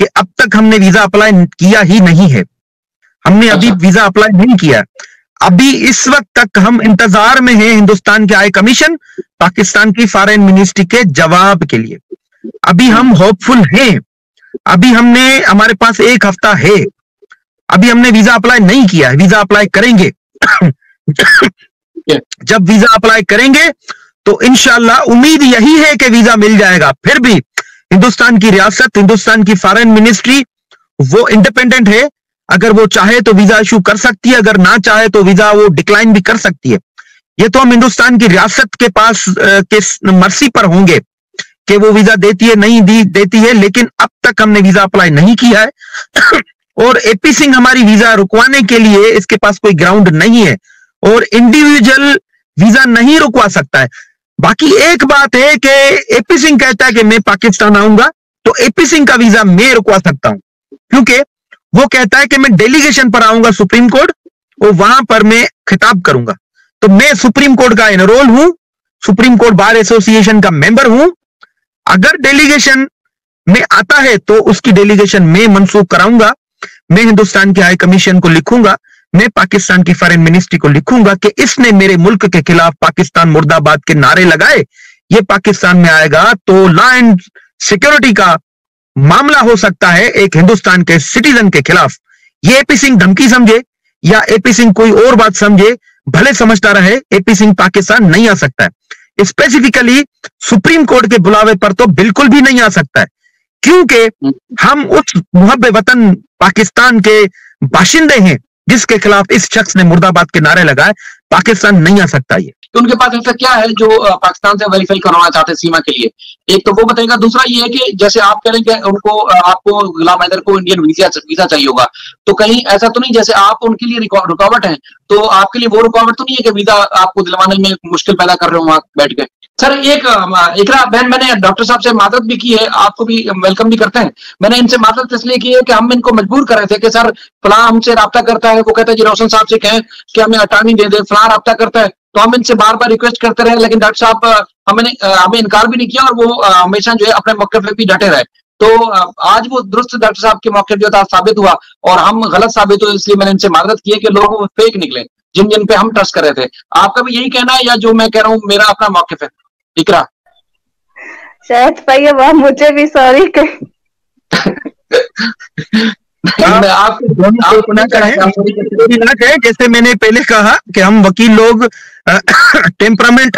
कि अब तक हमने वीजा अप्लाई किया ही नहीं है, हमने अभी वीजा अप्लाई नहीं किया। अभी इस वक्त तक हम इंतजार में हैं हिंदुस्तान के हाई कमीशन, पाकिस्तान की फॉरेन मिनिस्ट्री के जवाब के लिए। अभी हम होपफुल हैं, अभी हमारे पास 1 हफ्ता है, अभी हमने वीजा अप्लाई नहीं किया है, वीजा अप्लाई करेंगे। जब वीजा अप्लाई करेंगे तो इंशाल्लाह उम्मीद यही है कि वीजा मिल जाएगा। फिर भी हिंदुस्तान की रियासत, हिंदुस्तान की फॉरेन मिनिस्ट्री वो इंडिपेंडेंट है, अगर वो चाहे तो वीजा इशू कर सकती है, अगर ना चाहे तो वीजा वो डिक्लाइन भी कर सकती है। ये तो हम हिंदुस्तान की रियासत के पास के मर्सी पर होंगे कि वो वीजा देती है नहीं देती है, लेकिन अब तक हमने वीजा अप्लाई नहीं किया है। और एपी सिंह हमारी वीजा रुकवाने के लिए इसके पास कोई ग्राउंड नहीं है और इंडिविजुअल वीजा नहीं रुकवा सकता है। बाकी एक बात है कि एपी सिंह कहता है कि मैं पाकिस्तान आऊंगा, तो एपी सिंह का वीजा मैं रुकवा सकता हूं, क्योंकि वो कहता है कि मैं डेलीगेशन पर आऊंगा सुप्रीम कोर्ट और वहां पर मैं खिताब करूंगा। तो मैं सुप्रीम कोर्ट का एनरोल हूं, सुप्रीम कोर्ट बार एसोसिएशन का मेंबर हूं। अगर डेलीगेशन में आता है तो उसकी डेलीगेशन मैं मंसूख कराऊंगा, मैं हिंदुस्तान के हाई कमीशन को लिखूंगा, मैं पाकिस्तान की फॉरेन मिनिस्ट्री को लिखूंगा कि इसने मेरे मुल्क के खिलाफ पाकिस्तान मुर्दाबाद के नारे लगाए, ये पाकिस्तान में आएगा तो लॉ एंड सिक्योरिटी का मामला हो सकता है एक हिंदुस्तान के सिटीजन के खिलाफ। ये एपी सिंह धमकी समझे या एपी सिंह कोई और बात समझे, भले समझता रहे, एपी सिंह पाकिस्तान नहीं आ सकता है। स्पेसिफिकली सुप्रीम कोर्ट के बुलावे पर तो बिल्कुल भी नहीं आ सकता है, क्योंकि हम उस मुहब्बे वतन पाकिस्तान के बाशिंदे हैं जिसके खिलाफ इस शख्स ने मुर्दाबाद के नारे लगाए। पाकिस्तान नहीं आ सकता। ये तो उनके पास ऐसा क्या है जो पाकिस्तान से वेरीफाई करवाना चाहते हैं सीमा के लिए? एक तो वो बताएगा, दूसरा ये है कि जैसे आप कह रहे हैं कि उनको आपको गुलाम हैदर को इंडियन वीजा चाहिए होगा, तो कहीं ऐसा तो नहीं जैसे आप उनके लिए रुकावट है, तो आपके लिए वो रुकावट तो नहीं है कि वीजा आपको दिलवाने में मुश्किल पैदा कर रहे हो वहां बैठ के? सर एक इकरा बहन, मैंने डॉक्टर साहब से मादत भी की है, आपको भी वेलकम भी करते हैं। मैंने इनसे मादत इसलिए की है कि हम इनको मजबूर कर रहे थे कि सर फलां हमसे राब्ता करता है, वो कहता है जी रोशन साहब से कहें कि हमें अटानी दे दे, फलां राब्ता करता है, तो हम इनसे बार बार रिक्वेस्ट करते रहे, लेकिन डॉक्टर साहब हमें इनकार भी नहीं किया और वो हमेशा जो है अपने मौके पे भी डटे रहे। तो आज वो दुरुस्त डॉक्टर साहब के मौके जो था साबित हुआ और हम गलत साबित हुए, इसलिए मैंने इनसे मादत की है कि लोग फेक निकले जिन पे हम ट्रस्ट कर रहे थे। आपका भी यही कहना है या जो मैं कह रहा हूँ मेरा अपना मौके है? इकरा शायद भैया वह मुझे भी सॉरी कह आप ना कहें, जैसे मैंने पहले कहा कि हम वकील लोग टेम्परामेंट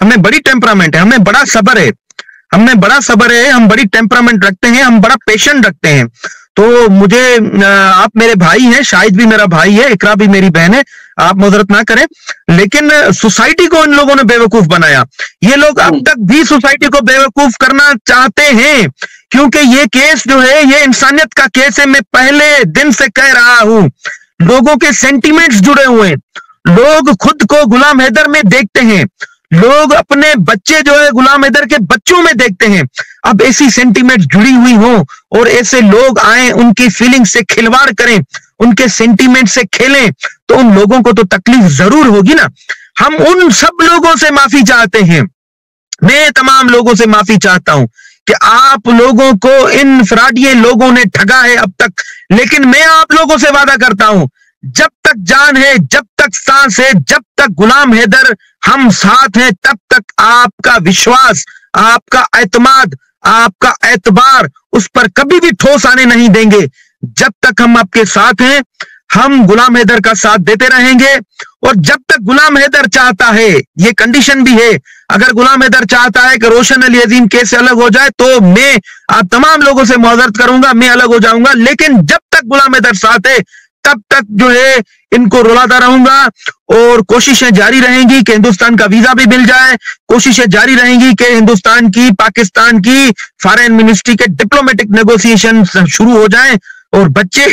हमें बड़ी टेम्परामेंट है, हमें बड़ा सब्र है, हम बड़ी टेम्परामेंट रखते हैं, हम बड़ा पेशेंट रखते हैं। तो मुझे आप मेरे भाई हैं, शाहिद भी मेरा भाई है, इकरा भी मेरी बहन है, आप मुजरत ना करें, लेकिन सोसाइटी को इन लोगों ने बेवकूफ बनाया। ये लोग अब तक भी सोसाइटी को बेवकूफ करना चाहते हैं, क्योंकि ये केस जो है ये इंसानियत का केस है। मैं पहले दिन से कह रहा हूं, लोगों के सेंटिमेंट्स जुड़े हुए हैं, लोग खुद को गुलाम हैदर में देखते हैं, लोग अपने बच्चे जो है गुलाम हैदर के बच्चों में देखते हैं। अब ऐसी सेंटिमेंट जुड़ी हुई हो और ऐसे लोग आए उनकी फीलिंग से खिलवाड़ करें, उनके सेंटिमेंट से खेलें, तो उन लोगों को तो तकलीफ जरूर होगी ना। हम उन सब लोगों से माफी चाहते हैं, मैं तमाम लोगों से माफी चाहता हूं कि आप लोगों को इन फ्रॉडिये लोगों ने ठगा है अब तक, लेकिन मैं आप लोगों से वादा करता हूं, जब तक जान है, जब तक सांस है, जब तक गुलाम हैदर हम साथ हैं, तब तक आपका विश्वास, आपका एतमाद, आपका एतबार उस पर कभी भी ठोस आने नहीं देंगे। जब तक हम आपके साथ हैं, हम गुलाम हैदर का साथ देते रहेंगे। और जब तक गुलाम हैदर चाहता है, ये कंडीशन भी है, अगर गुलाम हैदर चाहता है कि रोशन अली अजीम केस से अलग हो जाए, तो मैं आप तमाम लोगों से मुआवजत करूंगा, मैं अलग हो जाऊंगा। लेकिन जब तक गुलाम हैदर साथ है, तब तक जो है इनको रुलाता रहूंगा और कोशिशें जारी रहेंगी कि हिंदुस्तान का वीजा भी मिल जाए, कोशिशें जारी रहेंगी कि हिंदुस्तान की, पाकिस्तान की फॉरेन मिनिस्ट्री के डिप्लोमेटिक नेगोशिएशन शुरू हो जाएं और बच्चे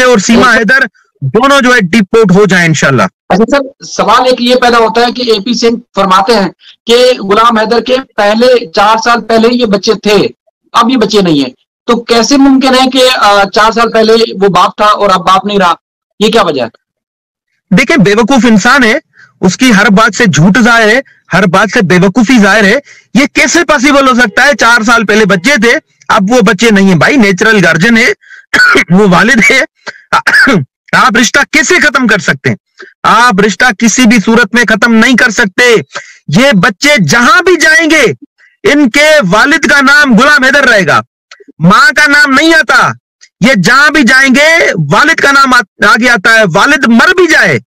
और सीमा हैदर दोनों जो है डिपोर्ट हो जाएं इंशाल्लाह। अच्छा सर, सवाल एक ये पैदा होता है कि एपी सिंह फरमाते हैं कि गुलाम हैदर के पहले 4 साल पहले ये बच्चे थे, अब ये बच्चे नहीं है, तो कैसे मुमकिन है कि 4 साल पहले वो बाप था और अब बाप नहीं रहा? ये क्या वजह है? देखिए, बेवकूफ इंसान है, उसकी हर बात से झूठ जाहिर है, हर बात से बेवकूफी जाहिर है। ये कैसे पॉसिबल हो सकता है? 4 साल पहले बच्चे थे, अब वो बच्चे नहीं है भाई, नेचुरल गार्जियन है वो वालिद है। आप रिश्ता कैसे खत्म कर सकते हैं? आप रिश्ता किसी भी सूरत में खत्म नहीं कर सकते। ये बच्चे जहां भी जाएंगे इनके वालिद का नाम गुलाम हैदर रहेगा, मां का नाम नहीं आता। ये जहां भी जाएंगे वालिद का नाम आगे आता है। वालिद मर भी जाए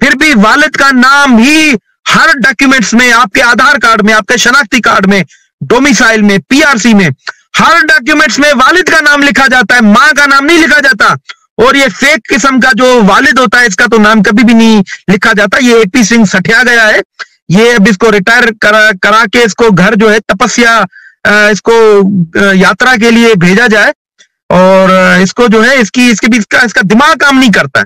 फिर भी वालिद का नाम ही हर डॉक्यूमेंट्स में, आपके आधार कार्ड में, आपके शनाख्ती कार्ड में, डोमिसाइल में, पीआरसी में, हर डॉक्यूमेंट्स में वालिद का नाम लिखा जाता है, मां का नाम नहीं लिखा जाता। और ये फेक किस्म का जो वालिद होता है इसका तो नाम कभी भी नहीं लिखा जाता। ये एपी सिंह सठिया गया है। ये अब इसको रिटायर करा के इसको घर जो है तपस्या, इसको यात्रा के लिए भेजा जाए और इसको जो है इसका दिमाग काम नहीं करता है।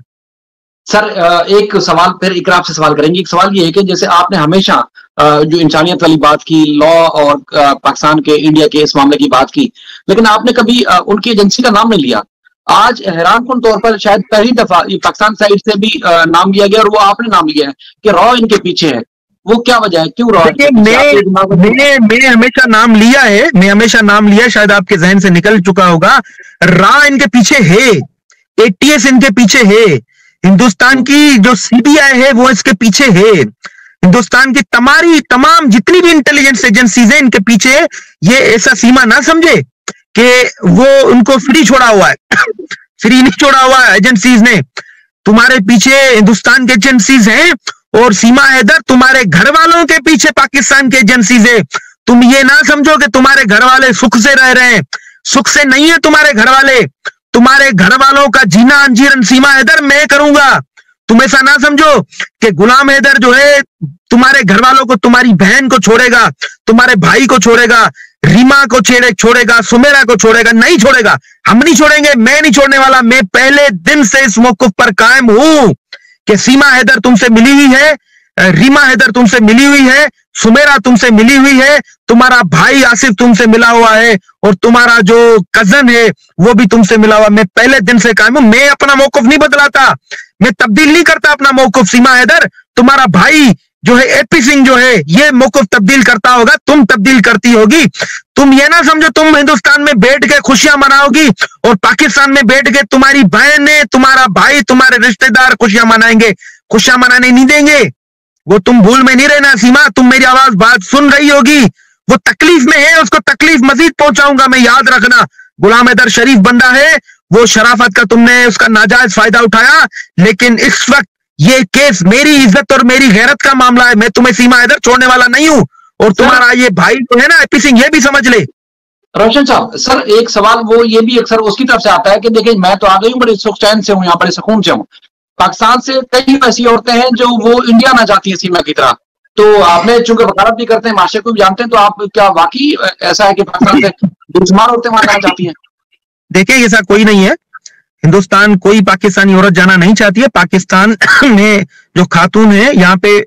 सर एक सवाल फिर इकरा आपसे सवाल करेंगे। एक सवाल ये है कि जैसे आपने हमेशा जो इंसानियत वाली बात की, लॉ और पाकिस्तान के इंडिया के इस मामले की बात की, लेकिन आपने कभी उनकी एजेंसी का नाम नहीं लिया। आज हैरानकुन तौर पर शायद पहली दफा पाकिस्तान साइड से भी नाम लिया गया और वो आपने नाम लिया है कि रॉ इनके पीछे है। वो क्या वजह है, क्यों रॉ? मैं हमेशा नाम लिया है, शायद आपके जहन से निकल चुका होगा। रॉ इनके पीछे है, एटीएस इनके पीछे है, हिंदुस्तान की जो सीबीआई है वो इसके पीछे है, हिंदुस्तान की तमाम जितनी भी इंटेलिजेंस एजेंसीज हैं इनके पीछे। ये ऐसा सीमा ना समझे कि वो उनको फ्री छोड़ा हुआ है फ्री नहीं छोड़ा हुआ है एजेंसीज ने। तुम्हारे पीछे हिंदुस्तान के एजेंसीज हैं और सीमा हैदर तुम्हारे घर वालों के पीछे पाकिस्तान के एजेंसीज है। तुम ये ना समझो कि तुम्हारे घर वाले सुख से रह रहे हैं, सुख से नहीं है तुम्हारे घर वाले। तुम्हारे घर वालों का जीना अंजीरन सीमा हैदर मैं करूंगा। तुम ऐसा ना समझो कि गुलाम हैदर जो है तुम्हारे घर वालों को, तुम्हारी बहन को छोड़ेगा, तुम्हारे भाई को छोड़ेगा, रीमा को छोड़ेगा, सुमेरा को छोड़ेगा। नहीं छोड़ेगा, हम नहीं छोड़ेंगे, मैं नहीं छोड़ने वाला। मैं पहले दिन से इस मौक़िफ़ पर कायम हूं कि सीमा हैदर तुमसे मिली हुई है, रीमा हैदर तुमसे मिली हुई है, सुमेरा तुमसे मिली हुई है, तुम्हारा भाई आसिफ तुमसे मिला हुआ है और तुम्हारा जो कजन है वो भी तुमसे मिला हुआ। मैं पहले दिन से कायम हूं, मैं अपना मौक़िफ़ नहीं बदलाता, मैं तब्दील नहीं करता अपना मौक़िफ़। सीमा हैदर तुम्हारा भाई जो है एपी सिंह जो है ये मौक़िफ़ तब्दील करता होगा, तुम तब्दील करती होगी। तुम ये ना समझो तुम हिंदुस्तान में बैठ के खुशियां मनाओगी और पाकिस्तान में बैठ के तुम्हारी बहन, तुम्हारा भाई, तुम्हारे रिश्तेदार खुशियां मनाएंगे। खुशियां मनाने नहीं देंगे, वो तुम भूल में नहीं रहना। सीमा तुम मेरी आवाज बात सुन रही होगी, वो तकलीफ में है, उसको तकलीफ मजीद पहुंचाऊंगा मैं, याद रखना। गुलाम हैदर शरीफ बंदा है, वो शराफत का तुमने उसका नाजायज फायदा उठाया, लेकिन इस वक्त ये केस मेरी इज्जत और मेरी गैरत का मामला है। मैं तुम्हें सीमा हैदर छोड़ने वाला नहीं हूं और तुम्हारा ये भाई जो है ना एपी सिंह, ये भी समझ ले। रोशन साहब, सर एक सवाल वो ये भी अक्सर उसकी तरफ से आता है कि देखिए मैं तो आ गई हूँ, बड़े सुख चैन से हूँ, यहाँ बड़े सुकून से हूँ। पाकिस्तान से कई ऐसी औरतें हैं जो वो इंडिया ना जाती है सीमा की तरह। तो आपने चूंकि वकालत भी करते हैं, माशरे को भी जानते हैं, तो आप क्या वाकई ऐसा है कि पाकिस्तान से बेशुमार औरतें वहां जाना चाहती हैं? देखिए ऐसा कोई नहीं है, हिंदुस्तान कोई पाकिस्तानी औरत जाना नहीं चाहती है। पाकिस्तान में जो खातून है यहाँ पे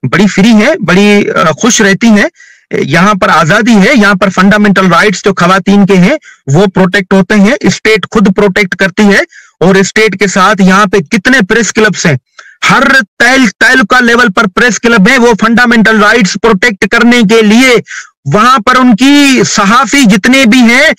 बड़ी फ्री है, बड़ी खुश रहती है। यहाँ पर आजादी है, यहाँ पर फंडामेंटल राइट्स जो खवातीन के हैं वो प्रोटेक्ट होते हैं, स्टेट खुद प्रोटेक्ट करती है। और स्टेट के साथ यहाँ पे कितने प्रेस क्लब्स हैं, हर तालुका लेवल पर प्रेस क्लब है, वो फंडामेंटल राइट्स प्रोटेक्ट करने के लिए वहां पर उनकी सहाफी जितने भी हैं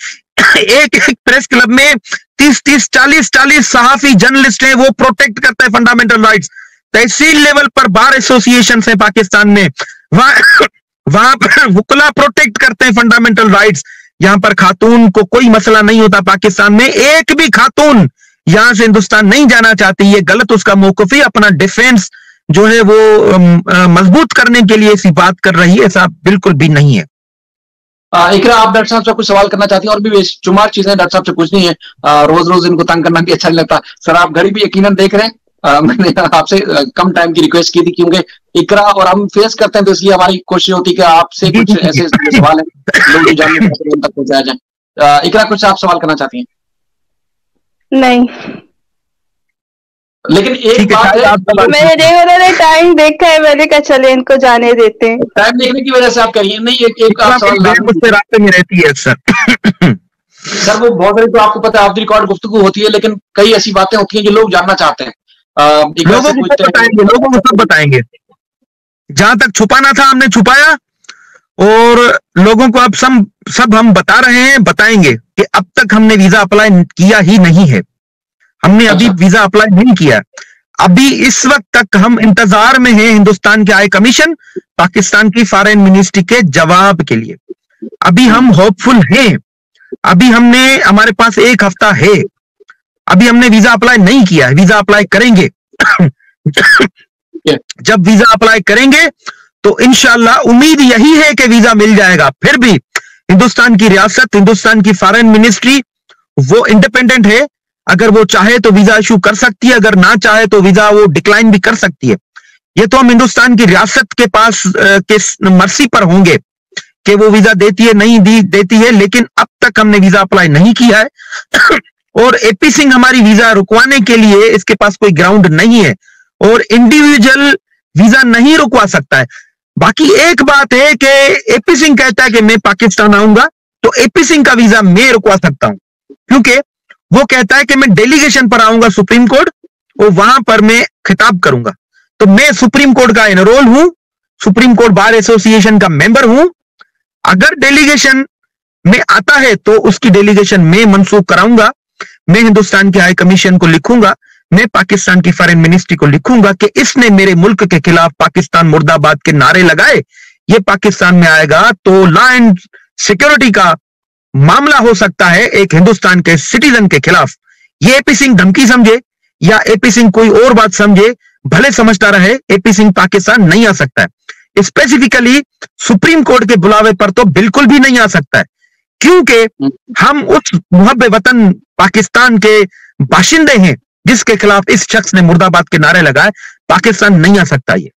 एक प्रेस क्लब में 30 40 सहाफी जर्नलिस्ट हैं, वो प्रोटेक्ट करते हैं फंडामेंटल राइट्स। तहसील लेवल पर बार एसोसिएशन है पाकिस्तान में, वहां पर वुकला प्रोटेक्ट करते हैं फंडामेंटल राइट्स। यहां पर खातून को कोई मसला नहीं होता। पाकिस्तान में एक भी खातून यहां से हिंदुस्तान नहीं जाना चाहती, ये गलत उसका मौक़िफ़ है। अपना डिफेंस जो है वो मजबूत करने के लिए ऐसी बात कर रही है, ऐसा बिल्कुल भी नहीं है। इकरा, आप डॉक्टर साहब से कुछ सवाल करना चाहती हैं? और भी बेशुमार चीजें डॉक्टर साहब से पूछनी है, रोज रोज इनको तंग करना भी अच्छा नहीं लगता। सर आप घड़ी भी यकीनन देख रहे हैं, मैंने आपसे कम टाइम की रिक्वेस्ट की थी क्योंकि इकरा और हम फेस करते हैं, तो इसलिए हमारी कोशिश होती है कि आपसे कुछ ऐसे सवाल हैं लोग जो जानने तक पहुंचाया जाए। इकरा कुछ आप सवाल करना चाहती हैं? नहीं, लेकिन एक बात है, मैंने टाइम देखा है, मैंने कहा चले इनको जाने देते हैं। टाइम देखने की वजह से आप करिए नहीं, एक सवाल मुझसे रास्ते में रहती है अक्सर सर, वो बहुत सारी तो आपको पता है ऑफ द रिकॉर्ड गुफ्तगू होती है, लेकिन कई ऐसी बातें होती हैं जो लोग जानना चाहते हैं। लोगों को सब बताएंगे। जहां तक छुपाना था हमने छुपाया, और लोगों को अब सब हम बता रहे हैं, बताएंगे कि अब तक हमने वीजा अप्लाई किया ही नहीं है। हमने अभी वीजा अप्लाई नहीं किया। अभी इस वक्त तक हम इंतजार में हैं हिंदुस्तान के हाई कमीशन, पाकिस्तान की फॉरेन मिनिस्ट्री के जवाब के लिए। अभी हम होपफुल हैं। अभी हमारे पास 1 हफ्ता है। अभी हमने वीजा अप्लाई नहीं किया है, वीजा अप्लाई करेंगे। जब वीजा अप्लाई करेंगे तो इंशाल्लाह उम्मीद यही है कि वीजा मिल जाएगा। फिर भी हिंदुस्तान की रियासत, हिंदुस्तान की फॉरेन मिनिस्ट्री वो इंडिपेंडेंट है। अगर वो चाहे तो वीजा इशू कर सकती है, अगर ना चाहे तो वीजा वो डिक्लाइन भी कर सकती है। ये तो हम हिंदुस्तान की रियासत के पास के मर्सी पर होंगे कि वो वीजा देती है नहीं देती है। लेकिन अब तक हमने वीजा अप्लाई नहीं किया है और एपी सिंह हमारी वीजा रुकवाने के लिए इसके पास कोई ग्राउंड नहीं है और इंडिविजुअल वीजा नहीं रुकवा सकता है। बाकी एक बात है कि एपी सिंह कहता है कि मैं पाकिस्तान आऊंगा, तो एपी सिंह का वीजा मैं रुकवा सकता हूं, क्योंकि वो कहता है कि मैं डेलीगेशन पर आऊंगा सुप्रीम कोर्ट और वहां पर मैं खिताब करूंगा। तो मैं सुप्रीम कोर्ट का एनरोल हूं, सुप्रीम कोर्ट बार एसोसिएशन का मेंबर हूं। अगर डेलीगेशन में आता है तो उसकी डेलीगेशन मैं मंसूख कराऊंगा। मैं हिंदुस्तान के हाई कमीशन को लिखूंगा, मैं पाकिस्तान की फॉरेन मिनिस्ट्री को लिखूंगा कि इसने मेरे मुल्क के खिलाफ पाकिस्तान मुर्दाबाद के नारे लगाए, ये पाकिस्तान में आएगा तो लॉ एंड सिक्योरिटी का मामला हो सकता है एक हिंदुस्तान के सिटीजन के खिलाफ। ये एपी सिंह धमकी समझे या एपी सिंह कोई और बात समझे, भले समझता रहे, एपी सिंह पाकिस्तान नहीं आ सकता है। स्पेसिफिकली सुप्रीम कोर्ट के बुलावे पर तो बिल्कुल भी नहीं आ सकता है, क्योंकि हम उस मुहब्बे वतन पाकिस्तान के बाशिंदे हैं जिसके खिलाफ इस शख्स ने मुर्दाबाद के नारे लगाए। पाकिस्तान नहीं आ सकता ये।